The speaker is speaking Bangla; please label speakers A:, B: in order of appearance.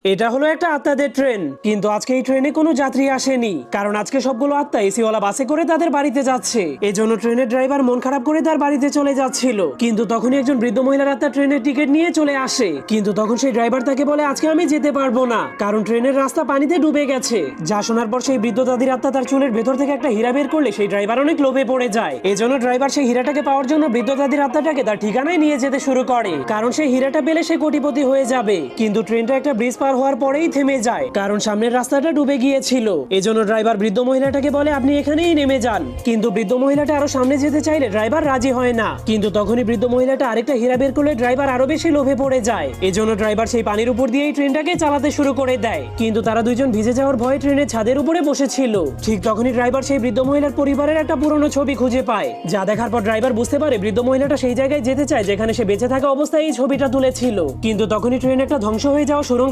A: এটা হলো একটা আত্মাদের ট্রেন, কিন্তু আজকে এই ট্রেনে কোনো যাত্রী আসেনি, কারণ আজকে সবগুলো আত্মা এসিওয়ালা বাসে করে তাদের বাড়িতে যাচ্ছে। এজন্য ট্রেনের ড্রাইভার মন খারাপ করে তার বাড়িতে চলে যাচ্ছিল, কিন্তু তখনই একজন বৃদ্ধ মহিলার আত্মা ট্রেনের টিকিট নিয়ে চলে আসে। কিন্তু তখন সেই ড্রাইভার তাকে বলে, আজকে আমি যেতে পারবো না, কারণ ট্রেনের রাস্তা পানিতে ডুবে গেছে। যা শোনার পর সেই বৃদ্ধ দাদির আত্মা তার চুলের ভেতর থেকে একটা হীরা বের করলে সেই ড্রাইভার অনেক লোভে পড়ে যায়। এজন্য ড্রাইভার সেই হীরাটাকে পাওয়ার জন্য বৃদ্ধ দাদির আত্মাটাকে তার ঠিকানায় নিয়ে যেতে শুরু করে, কারণ সেই হীরাটা পেলে সে কোটিপতি হয়ে যাবে। কিন্তু ট্রেনটা একটা ব্রিজ পার হওয়ার পরেই থেমে যায়, কারণ সামনের রাস্তাটা ডুবে গিয়েছিল। এজন্য ড্রাইভার বৃদ্ধ মহিলাটাকে বলে, আপনি এখানেই নেমে যান। কিন্তু বৃদ্ধ মহিলাটা আরো সামনে যেতে চাইলে ড্রাইভার রাজি হয় না। কিন্তু তখনই বৃদ্ধ মহিলাটা আরেকটা হীরা বের করলে ড্রাইভার আরো বেশি লোভে পড়ে যায়। এজন্য ড্রাইভার সেই পানির উপর দিয়েই ট্রেনটাকে চালাতে শুরু করে দেয়। কিন্তু তারা দুইজন ভিজে যাওয়ার ভয়ে ট্রেনের ছাদের উপরে বসেছিল। ঠিক তখনই ড্রাইভার সেই বৃদ্ধ মহিলার পরিবারের একটা পুরনো ছবি খুঁজে পায়, যা দেখার পর ড্রাইভার বুঝতে পারে বৃদ্ধ মহিলাটা সেই জায়গায় যেতে চায় যেখানে সে বেঁচে থাকা অবস্থায় এই ছবিটা তুলেছিল। কিন্তু তখনই ট্রেন একটা ধ্বংস হয়ে যাওয়া সুড়ঙ্গের